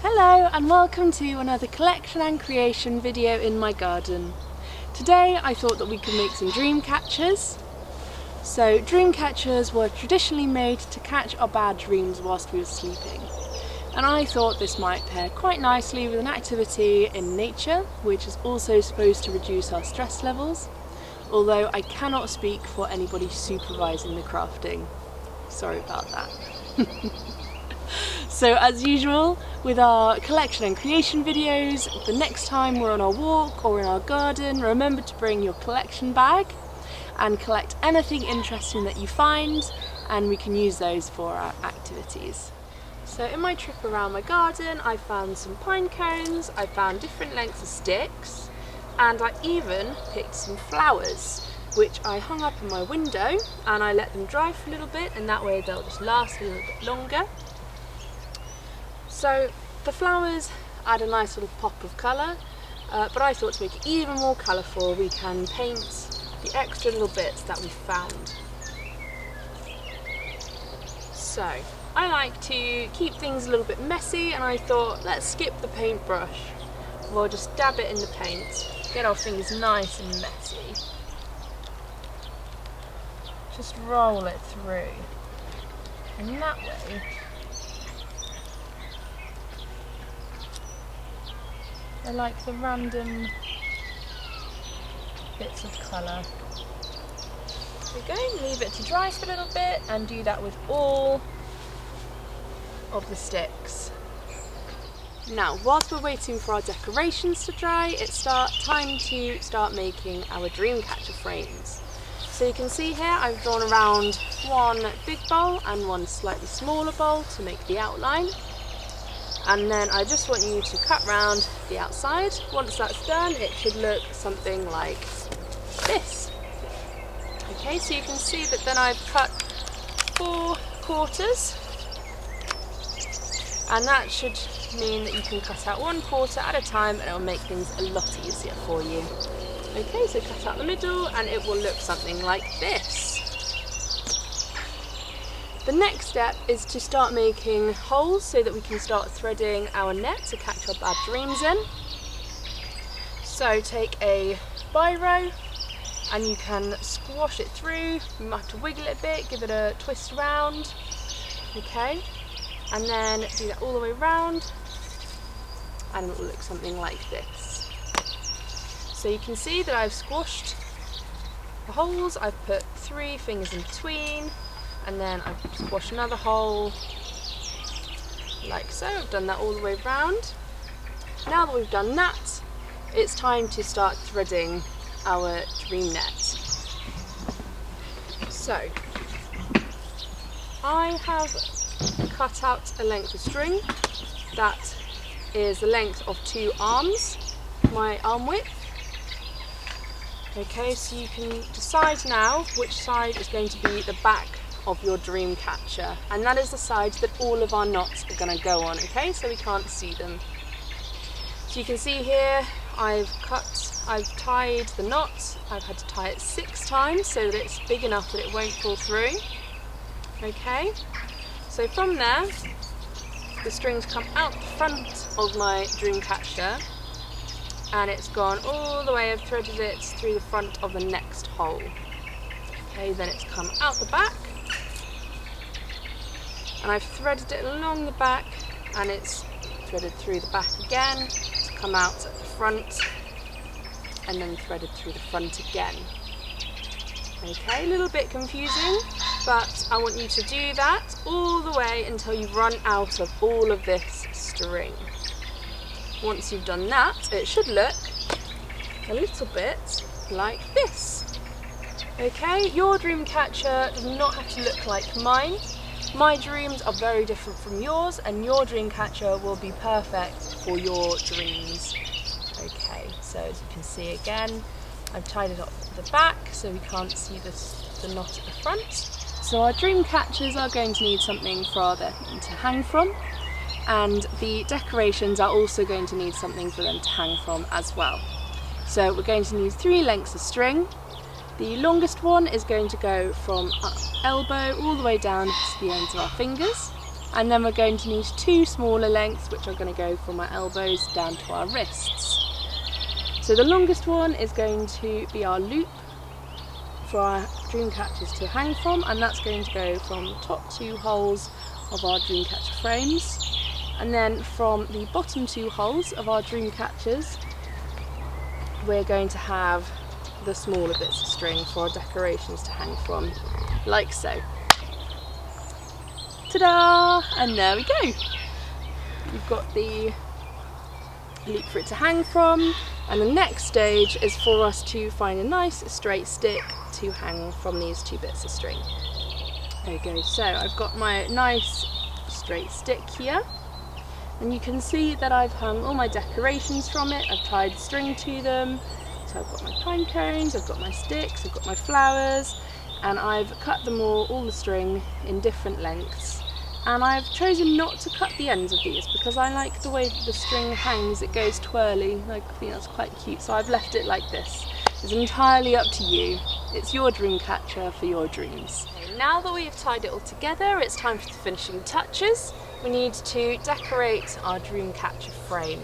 Hello and welcome to another collection and creation video in my garden. Today I thought that we could make some dream catchers. So dream catchers were traditionally made to catch our bad dreams whilst we were sleeping. And I thought this might pair quite nicely with an activity in nature, which is also supposed to reduce our stress levels, although I cannot speak for anybody supervising the crafting. Sorry about that. So as usual, with our collection and creation videos, the next time we're on our walk or in our garden, remember to bring your collection bag and collect anything interesting that you find, and we can use those for our activities. So in my trip around my garden, I found some pine cones, I found different lengths of sticks, and I even picked some flowers, which I hung up in my window and I let them dry for a little bit, and that way they'll just last a little bit longer. So the flowers add a nice little pop of colour, but I thought to make it even more colourful we can paint the extra little bits that we found. So I like to keep things a little bit messy, and I thought let's skip the paintbrush. We'll just dab it in the paint, get our fingers nice and messy. Just roll it through, and that way I like the random bits of colour. There we go, leave it to dry for a little bit and do that with all of the sticks. Now, whilst we're waiting for our decorations to dry, it's time to start making our dream catcher frames. So you can see here I've drawn around one big bowl and one slightly smaller bowl to make the outline. And then I just want you to cut round the outside. Once that's done, it should look something like this. Okay, so you can see that then I've cut 4 quarters, and that should mean that you can cut out 1 quarter at a time, and it will make things a lot easier for you. Okay, so cut out the middle and it will look something like this. The next step is to start making holes so that we can start threading our net to catch our bad dreams in. So take a biro and you can squash it through. You might have to wiggle it a bit, give it a twist around. Okay, and then do that all the way around, and it will look something like this. So you can see that I've squashed the holes, I've put 3 fingers in between, and then I've squashed another hole like so. I've done that all the way around. Now that we've done that, it's time to start threading our dream net. So I have cut out a length of string that is the length of 2 arms, my arm width. Okay, so you can decide now which side is going to be the back of your dream catcher, and that is the side that all of our knots are going to go on, okay, so we can't see them. So you can see here I've tied the knot. I've had to tie it 6 times so that it's big enough that it won't fall through. Okay, so from there the strings come out the front of my dream catcher, and it's gone all the way. I've threaded it through the front of the next hole. Okay, then it's come out the back, and I've threaded it along the back, and it's threaded through the back again to come out at the front, and then threaded through the front again. Okay, a little bit confusing, but I want you to do that all the way until you run out of all of this string. Once you've done that, it should look a little bit like this. Okay, your dream catcher does not have to look like mine. My dreams are very different from yours, and your dream catcher will be perfect for your dreams. Okay, so as you can see again, I've tied it up at the back so we can't see the knot at the front. So our dream catchers are going to need something for them to hang from, and the decorations are also going to need something for them to hang from as well. So we're going to need 3 lengths of string. The longest one is going to go from our elbow all the way down to the ends of our fingers, And then we're going to need 2 smaller lengths, which are going to go from our elbows down to our wrists. So the longest one is going to be our loop for our dream catchers to hang from, and that's going to go from the top 2 holes of our dream catcher frames. And then from the bottom 2 holes of our dream catchers, we're going to have the smaller bits of string for our decorations to hang from, like so. Ta-da! And there we go. You've got the loop for it to hang from, and the next stage is for us to find a nice straight stick to hang from these 2 bits of string. There we go. So I've got my nice straight stick here, and you can see that I've hung all my decorations from it. I've tied string to them. So I've got my pine cones, I've got my sticks, I've got my flowers, and I've cut them all the string in different lengths. And I've chosen not to cut the ends of these because I like the way that the string hangs, it goes twirly. I think that's quite cute, so I've left it like this. It's entirely up to you. It's your dream catcher for your dreams. Okay, now that we've tied it all together, it's time for the finishing touches. We need to decorate our dream catcher frame.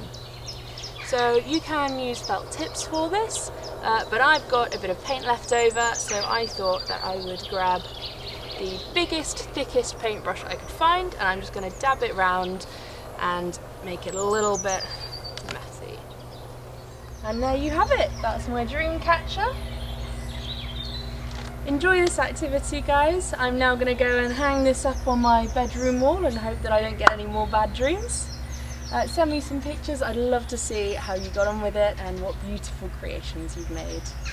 So you can use felt tips for this, but I've got a bit of paint left over, so I thought that I would grab the biggest, thickest paintbrush I could find, and I'm just going to dab it round and make it a little bit messy. And there you have it, that's my dream catcher. Enjoy this activity, guys. I'm now going to go and hang this up on my bedroom wall and hope that I don't get any more bad dreams. Send me some pictures, I'd love to see how you got on with it and what beautiful creations you've made.